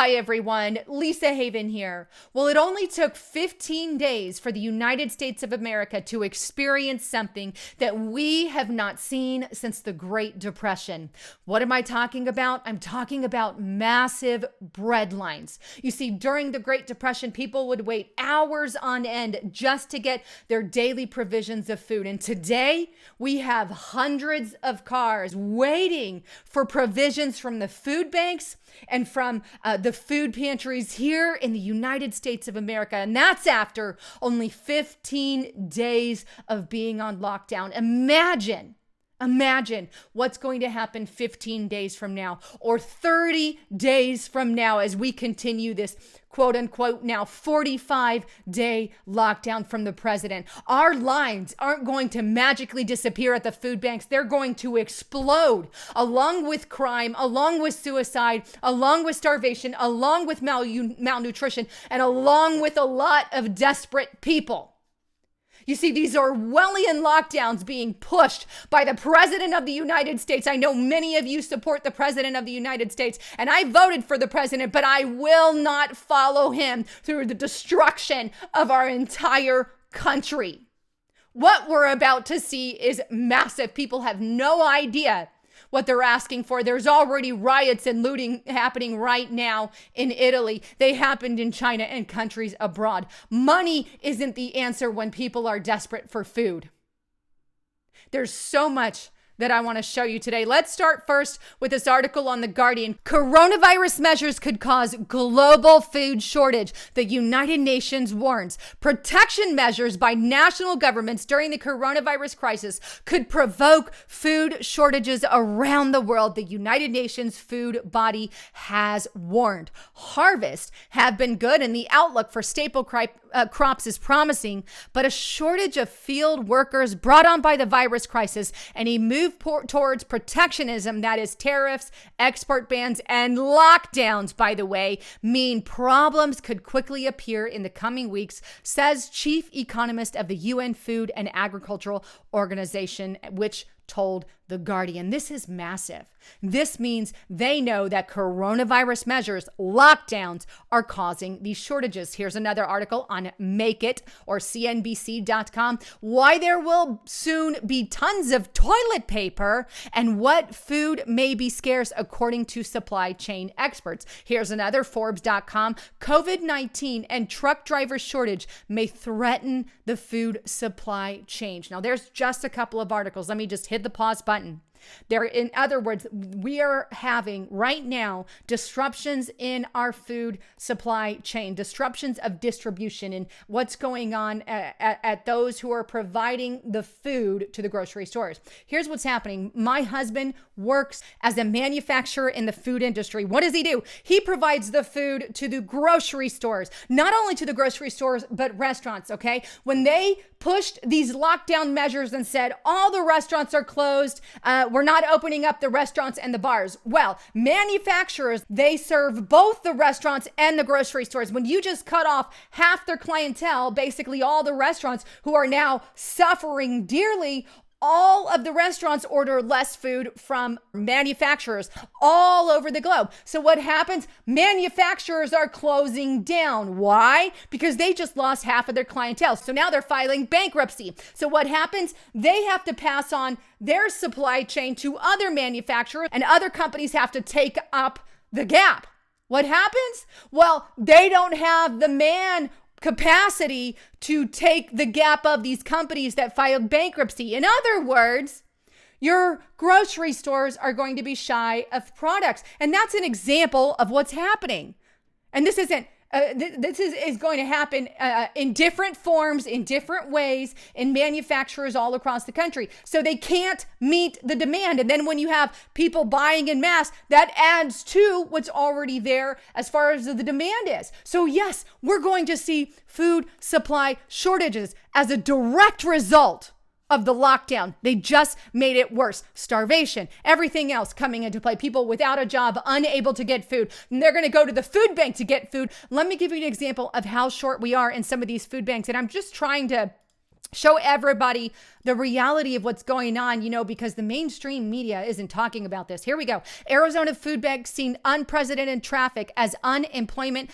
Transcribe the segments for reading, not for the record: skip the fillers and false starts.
Hi everyone, Lisa Haven here. Well, it only took 15 days for the United States of America to experience something that we have not seen since the Great Depression. What am I talking about? I'm talking about massive bread lines. You see, during the Great Depression, people would wait hours on end just to get their daily provisions of food. And today, we have hundreds of cars waiting for provisions from the food banks and from the food pantries here in the United States of America. And that's after only 15 days of being on lockdown. Imagine what's going to happen 15 days from now or 30 days from now as we continue this quote unquote now 45-day lockdown from the president. Our lines aren't going to magically disappear at the food banks. They're going to explode along with crime, along with suicide, along with starvation, along with malnutrition, and along with a lot of desperate people. You see, these Orwellian lockdowns being pushed by the President of the United States. I know many of you support the President of the United States, and I voted for the President, but I will not follow him through the destruction of our entire country. What we're about to see is massive. People have no idea what they're asking for. There's already riots and looting happening right now in Italy. They happened in China and countries abroad. Money isn't the answer when people are desperate for food. There's so much that I want to show you today. Let's start first with this article on The Guardian. Coronavirus measures could cause global food shortage, the United Nations warns. Protection measures by national governments during the coronavirus crisis could provoke food shortages around the world, the United Nations food body has warned. Harvests have been good and the outlook for staple crops is promising, but a shortage of field workers brought on by the virus crisis and a move towards protectionism, that is tariffs, export bans, and lockdowns, by the way, mean problems could quickly appear in the coming weeks, says chief economist of the UN Food and Agricultural Organization, which told The Guardian. This is massive. This means they know that coronavirus measures, lockdowns, are causing these shortages. Here's another article on Make It or CNBC.com. Why there will soon be tons of toilet paper and what food may be scarce according to supply chain experts. Here's another Forbes.com. COVID-19 and truck driver shortage may threaten the food supply chain. Now there's just a couple of articles. Let me just hit the pause button. In other words, we are having right now disruptions in our food supply chain, disruptions of distribution and what's going on at those who are providing the food to the grocery stores. Here's what's happening. My husband works as a manufacturer in the food industry. What does he do? He provides the food to the grocery stores, not only to the grocery stores, but restaurants, okay? When they pushed these lockdown measures and said all the restaurants are closed, we're not opening up the restaurants and the bars. Well, manufacturers, they serve both the restaurants and the grocery stores. When you just cut off half their clientele, basically all the restaurants who are now suffering dearly, all of the restaurants order less food from manufacturers all over the globe. So what happens? Manufacturers are closing down. Why? Because they just lost half of their clientele. So now they're filing bankruptcy. So what happens? They have to pass on their supply chain to other manufacturers and other companies have to take up the gap. What happens? Well, they don't have the man capacity to take the gap of these companies that filed bankruptcy. In other words, your grocery stores are going to be shy of products. And that's an example of what's happening. And this isn't this is going to happen in different forms, in different ways, in manufacturers all across the country. So they can't meet the demand. And then when you have people buying en masse, that adds to what's already there as far as the demand is. So yes, we're going to see food supply shortages as a direct result of the lockdown. They just made it worse. Starvation, everything else coming into play. People without a job, unable to get food. And they're going to go to the food bank to get food. Let me give you an example of how short we are in some of these food banks. And I'm just trying to show everybody the reality of what's going on, because the mainstream media isn't talking about this. Here we go. Arizona food bank seen unprecedented traffic as unemployment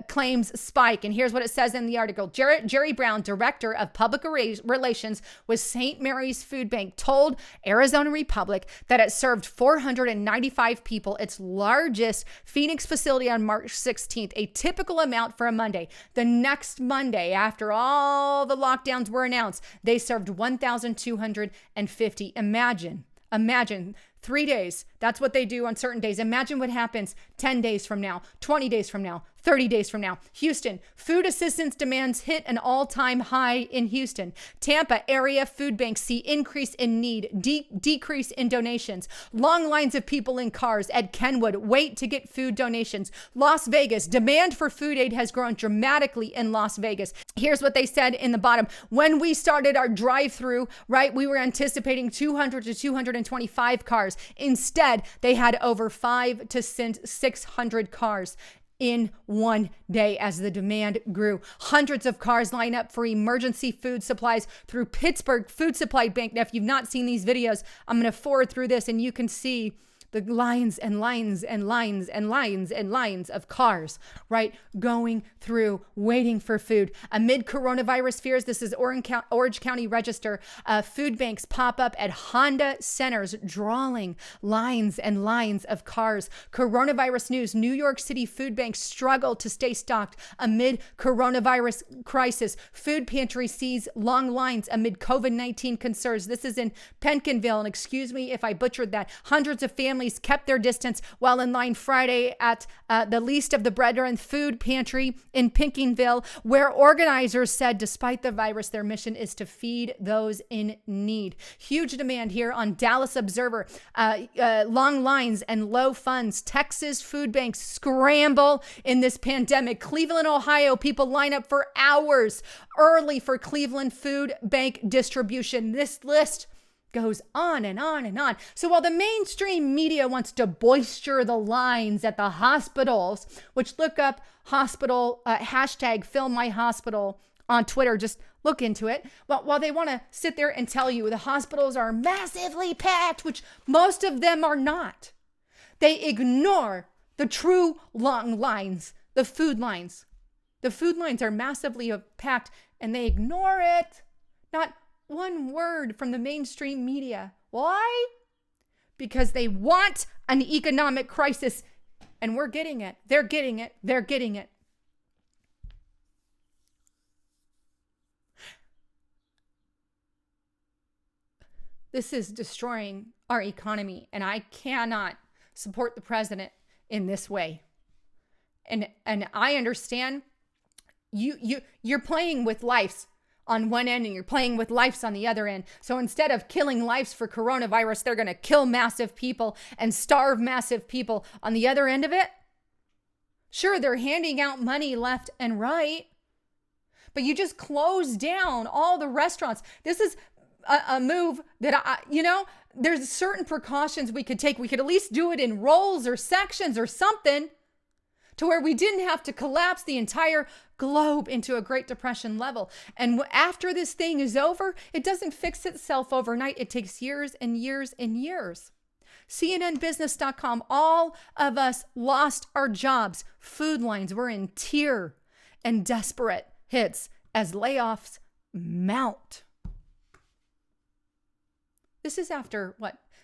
claims spike. And here's what it says in the article. Jerry Brown, director of public relations with St. Mary's Food Bank, told Arizona Republic that it served 495 people, its largest Phoenix facility, on March 16th, a typical amount for a Monday. The next Monday, after all the lockdowns were announced, they served 1,250. Imagine 3 days. That's what they do on certain days. Imagine what happens 10 days from now, 20 days from now, 30 days from now. Houston, food assistance demands hit an all-time high in Houston. Tampa area food banks see increase in need, decrease in donations. Long lines of people in cars at Kenwood wait to get food donations. Las Vegas, demand for food aid has grown dramatically in Las Vegas. Here's what they said in the bottom. When we started our drive-through, right, we were anticipating 200 to 225 cars. Instead, they had over 500 to 600 cars in one day as the demand grew. Hundreds of cars line up for emergency food supplies through Pittsburgh Food Supply Bank. Now, if you've not seen these videos, I'm going to forward through this and you can see the lines and lines and lines and lines and lines of cars, right, going through, waiting for food. Amid coronavirus fears, this is Orange County Register, food banks pop up at Honda centers, drawing lines and lines of cars. Coronavirus news, New York City food banks struggle to stay stocked amid coronavirus crisis. Food pantry sees long lines amid COVID-19 concerns. This is in Penkinville, and excuse me if I butchered that. Hundreds of families kept their distance while in line Friday at the Least of the Brethren food pantry in Penkinville, where organizers said despite the virus, their mission is to feed those in need. Huge demand here on Dallas Observer. Long lines and low funds. Texas food banks scramble in this pandemic. Cleveland, Ohio, people line up for hours early for Cleveland food bank distribution. This list goes on and on and on. So while the mainstream media wants to boister the lines at the hospitals, which look up hospital, hashtag fill my hospital on Twitter, just look into it. Well, while they want to sit there and tell you the hospitals are massively packed, which most of them are not, they ignore the true long lines, the food lines. The food lines are massively packed and they ignore it. Not one word from the mainstream media. Why? Because they want an economic crisis, and we're getting it. They're getting it. They're getting it. This is destroying our economy, and I cannot support the president in this way. And I understand you're playing with lives on one end and you're playing with lives on the other end. So instead of killing lives for coronavirus, they're going to kill massive people and starve massive people on the other end of it. Sure, they're handing out money left and right, but you just close down all the restaurants. This is a move that there's certain precautions we could take. We could at least do it in rolls or sections or something to where we didn't have to collapse the entire globe into a Great Depression level. And after this thing is over, it doesn't fix itself overnight. It takes years and years and years. CNNbusiness.com, all of us lost our jobs. Food lines were in tear and desperate hits as layoffs mount. This is after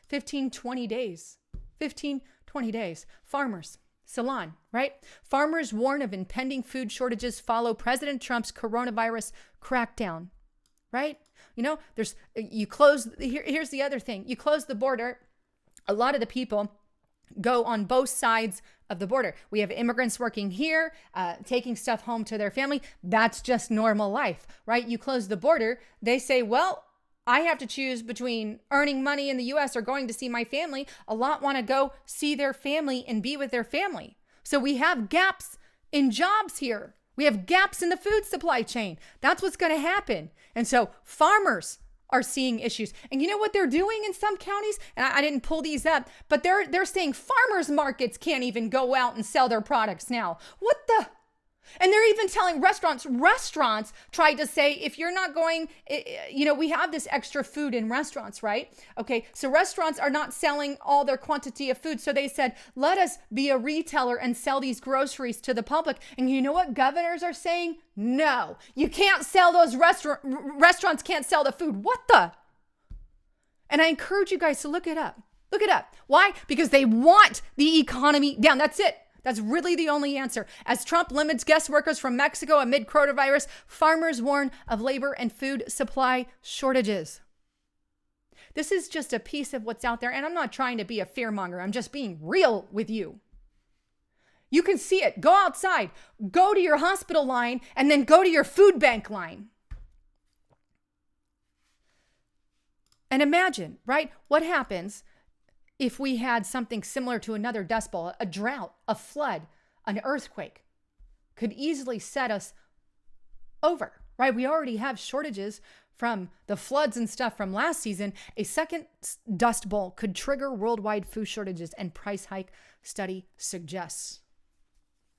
15, 20 days. 15, 20 days. Farmers. Salon, right? Farmers warn of impending food shortages follow President Trump's coronavirus crackdown, right? Here's the other thing. You close the border. A lot of the people go on both sides of the border. We have immigrants working here, taking stuff home to their family. That's just normal life, right? You close the border. They say, well, I have to choose between earning money in the U.S. or going to see my family. A lot want to go see their family and be with their family. So we have gaps in jobs here. We have gaps in the food supply chain. That's what's going to happen. And so farmers are seeing issues. And you know what they're doing in some counties? And I didn't pull these up, but they're saying farmers markets can't even go out and sell their products now. What the? And they're even telling restaurants tried to say, if you're not going, we have this extra food in restaurants, right? Okay, so restaurants are not selling all their quantity of food. So they said, let us be a retailer and sell these groceries to the public. And you know what governors are saying? No, you can't sell those restaurants can't sell the food. What the? And I encourage you guys to look it up. Look it up. Why? Because they want the economy down. That's it. That's really the only answer. As Trump limits guest workers from Mexico amid coronavirus, farmers warn of labor and food supply shortages. This is just a piece of what's out there. And I'm not trying to be a fearmonger. I'm just being real with you. You can see it. Go outside. Go to your hospital line and then go to your food bank line. And imagine, right? What happens if we had something similar to another Dust Bowl, a drought, a flood, an earthquake, could easily set us over, right? We already have shortages from the floods and stuff from last season. A second Dust Bowl could trigger worldwide food shortages and price hike, study suggests.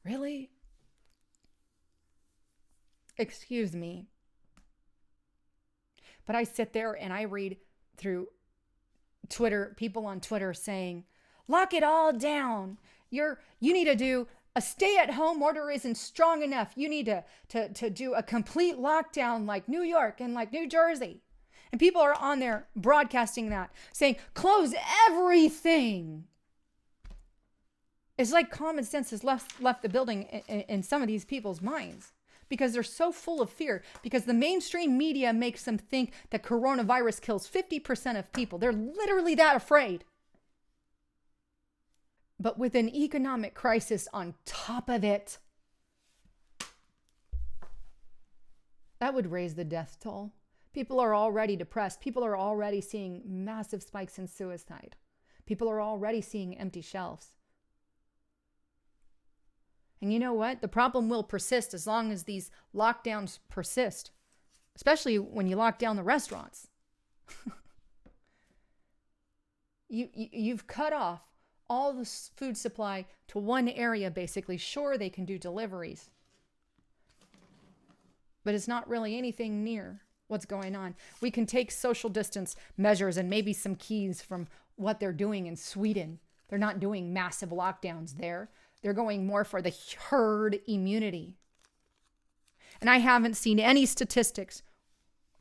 Really? Excuse me. But I sit there and I read through Twitter, people on Twitter saying, lock it all down. You need to do a stay-at-home order isn't strong enough. You need to do a complete lockdown like New York and like New Jersey. And people are on there broadcasting that, saying, close everything. It's like common sense has left the building in some of these people's minds, because they're so full of fear, because the mainstream media makes them think that coronavirus kills 50% of people. They're literally that afraid. But with an economic crisis on top of it, that would raise the death toll. People are already depressed. People are already seeing massive spikes in suicide. People are already seeing empty shelves. And you know what? The problem will persist as long as these lockdowns persist, especially when you lock down the restaurants. You've cut off all the food supply to one area, basically. Sure, they can do deliveries, but it's not really anything near what's going on. We can take social distance measures and maybe some keys from what they're doing in Sweden. They're not doing massive lockdowns there. They're going more for the herd immunity. And I haven't seen any statistics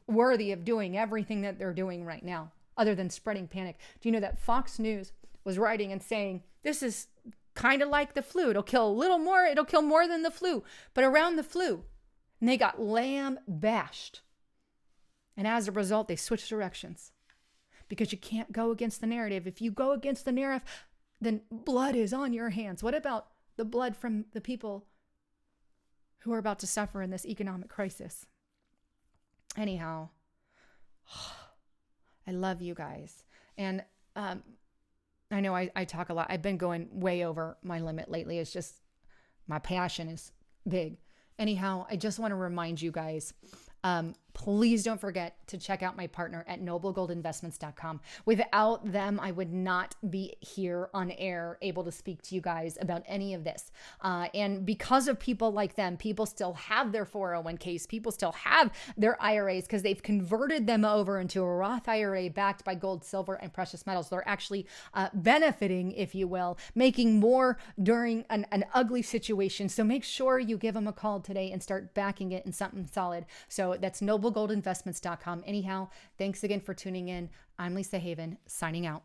worthy of doing everything that they're doing right now, other than spreading panic. Do you know that Fox News was writing and saying, this is kind of like the flu. It'll kill a little more. It'll kill more than the flu, but around the flu. And they got lambasted. And as a result, they switched directions, because you can't go against the narrative. If you go against the narrative, then blood is on your hands. What about the blood from the people who are about to suffer in this economic crisis? Anyhow, I love you guys. And I know I talk a lot. I've been going way over my limit lately. It's just my passion is big. Anyhow, I just want to remind you guys, please don't forget to check out my partner at noblegoldinvestments.com. Without them, I would not be here on air able to speak to you guys about any of this. And because of people like them, people still have their 401ks. People still have their IRAs because they've converted them over into a Roth IRA backed by gold, silver, and precious metals. They're actually benefiting, if you will, making more during an ugly situation. So make sure you give them a call today and start backing it in something solid. So that's noblegoldinvestments.com. Anyhow, thanks again for tuning in. I'm Lisa Haven, signing out.